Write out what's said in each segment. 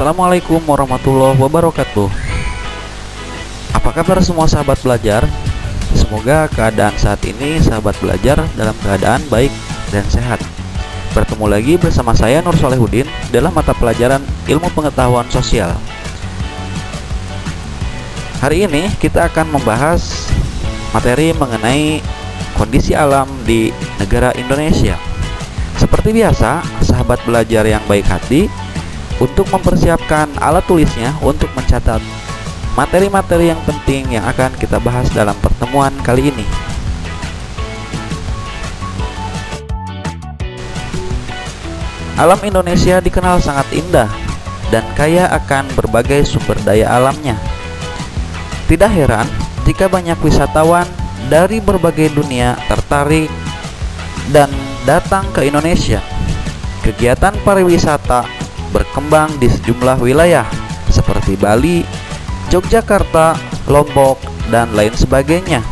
Assalamualaikum warahmatullahi wabarakatuh. Apa kabar semua sahabat belajar? Semoga keadaan saat ini sahabat belajar dalam keadaan baik dan sehat. Bertemu lagi bersama saya Nur Solehudin dalam mata pelajaran Ilmu Pengetahuan Sosial. Hari ini kita akan membahas materi mengenai kondisi alam di negara Indonesia. Seperti biasa, sahabat belajar yang baik hati untuk mempersiapkan alat tulisnya untuk mencatat materi-materi yang penting yang akan kita bahas dalam pertemuan kali ini. Alam Indonesia dikenal sangat indah dan kaya akan berbagai sumber daya alamnya. Tidak heran jika banyak wisatawan dari berbagai dunia tertarik dan datang ke Indonesia. Kegiatan pariwisata berkembang di sejumlah wilayah seperti Bali, Yogyakarta, Lombok, dan lain sebagainya,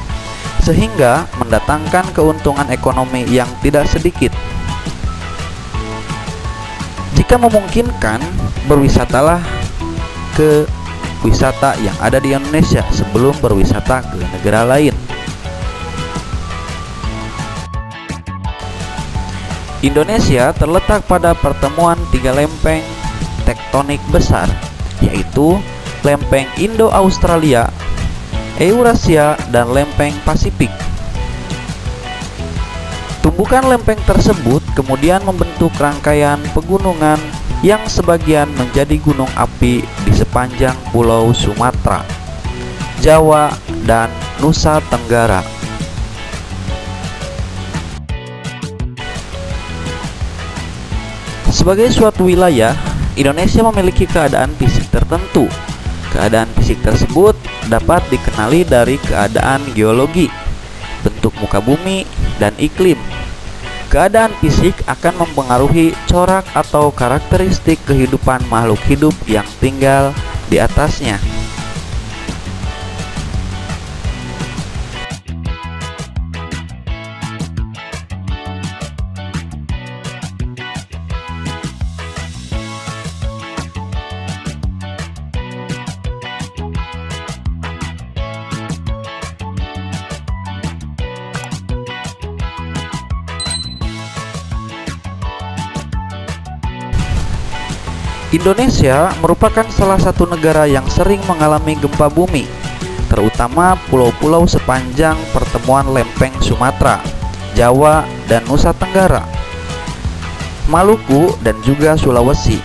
sehingga mendatangkan keuntungan ekonomi yang tidak sedikit. Jika memungkinkan, berwisatalah ke wisata yang ada di Indonesia sebelum berwisata ke negara lain. Indonesia terletak pada pertemuan tiga lempeng tektonik besar, yaitu lempeng Indo-Australia, Eurasia, dan lempeng Pasifik. Tumbukan lempeng tersebut kemudian membentuk rangkaian pegunungan yang sebagian menjadi gunung api di sepanjang Pulau Sumatera, Jawa, dan Nusa Tenggara. Sebagai suatu wilayah, Indonesia memiliki keadaan fisik tertentu. Keadaan fisik tersebut dapat dikenali dari keadaan geologi, bentuk muka bumi, dan iklim. Keadaan fisik akan mempengaruhi corak atau karakteristik kehidupan makhluk hidup yang tinggal di atasnya. Indonesia merupakan salah satu negara yang sering mengalami gempa bumi, terutama pulau-pulau sepanjang pertemuan lempeng Sumatera, Jawa, dan Nusa Tenggara, Maluku, dan juga Sulawesi.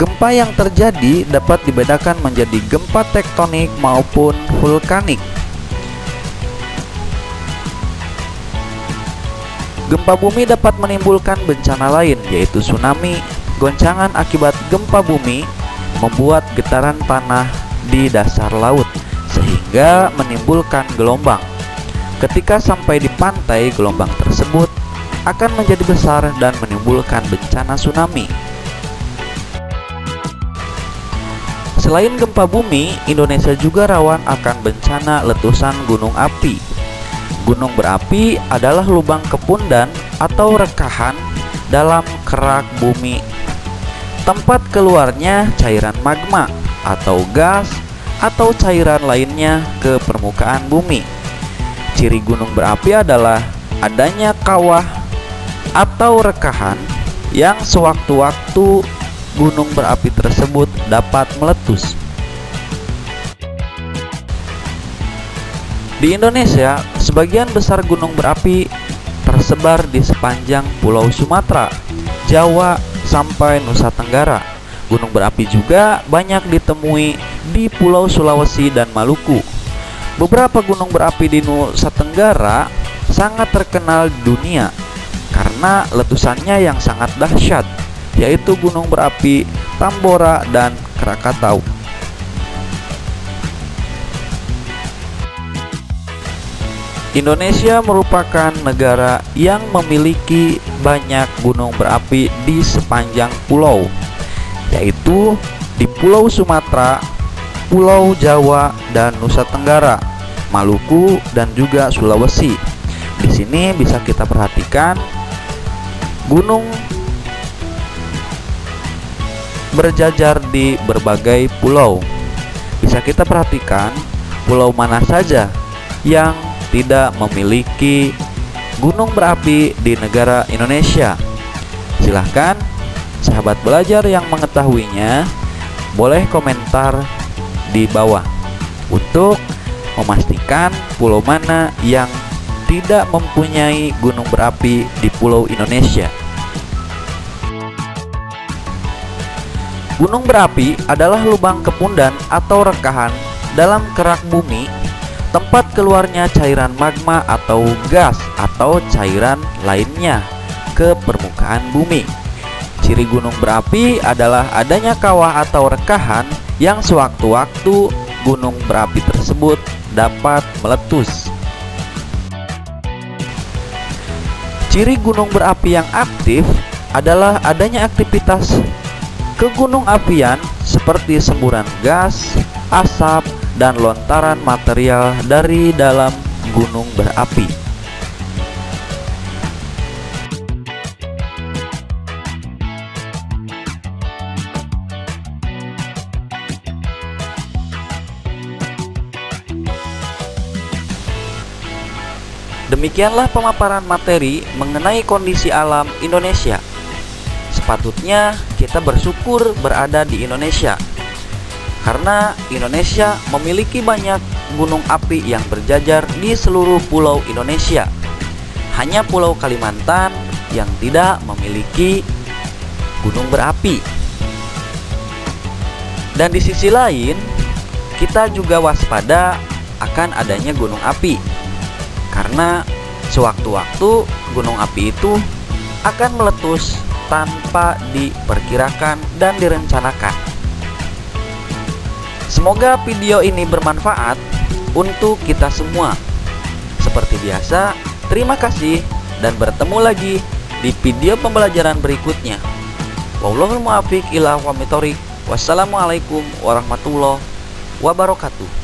Gempa yang terjadi dapat dibedakan menjadi gempa tektonik maupun vulkanik. Gempa bumi dapat menimbulkan bencana lain, yaitu tsunami. Goncangan akibat gempa bumi membuat getaran tanah di dasar laut sehingga menimbulkan gelombang. Ketika sampai di pantai, gelombang tersebut akan menjadi besar dan menimbulkan bencana tsunami. Selain gempa bumi, Indonesia juga rawan akan bencana letusan gunung api. Gunung berapi adalah lubang kepundan atau rekahan dalam kerak bumi, tempat keluarnya cairan magma atau gas atau cairan lainnya ke permukaan bumi. Ciri gunung berapi adalah adanya kawah atau rekahan yang sewaktu-waktu gunung berapi tersebut dapat meletus. Di Indonesia, sebagian besar gunung berapi tersebar di sepanjang Pulau Sumatera, Jawa, sampai Nusa Tenggara. Gunung berapi juga banyak ditemui di Pulau Sulawesi dan Maluku. Beberapa gunung berapi di Nusa Tenggara sangat terkenal di dunia karena letusannya yang sangat dahsyat, yaitu gunung berapi Tambora dan Krakatau. Indonesia merupakan negara yang memiliki banyak gunung berapi di sepanjang pulau, yaitu di Pulau Sumatera, Pulau Jawa, dan Nusa Tenggara, Maluku, dan juga Sulawesi. Di sini bisa kita perhatikan gunung berjajar di berbagai pulau. Bisa kita perhatikan pulau mana saja yang tidak memiliki gunung berapi di negara Indonesia. Silahkan sahabat belajar yang mengetahuinya boleh komentar di bawah untuk memastikan pulau mana yang tidak mempunyai gunung berapi di pulau Indonesia. Gunung berapi adalah lubang kepundan atau rekahan dalam kerak bumi, tempat keluarnya cairan magma atau gas atau cairan lainnya ke permukaan bumi. Ciri gunung berapi adalah adanya kawah atau rekahan yang sewaktu-waktu gunung berapi tersebut dapat meletus. Ciri gunung berapi yang aktif adalah adanya aktivitas kegunung apian seperti semburan gas, asap, dan lontaran material dari dalam gunung berapi. Demikianlah pemaparan materi mengenai kondisi alam Indonesia. Sepatutnya kita bersyukur berada di Indonesia, karena Indonesia memiliki banyak gunung api yang berjajar di seluruh pulau Indonesia. Hanya Pulau Kalimantan yang tidak memiliki gunung berapi. Dan di sisi lain, kita juga waspada akan adanya gunung api, karena sewaktu-waktu gunung api itu akan meletus tanpa diperkirakan dan direncanakan. Semoga video ini bermanfaat untuk kita semua. Seperti biasa, terima kasih dan bertemu lagi di video pembelajaran berikutnya. Wallahul muwaffiq ila aqwamit thoriq. Wassalamualaikum warahmatullahi wabarakatuh.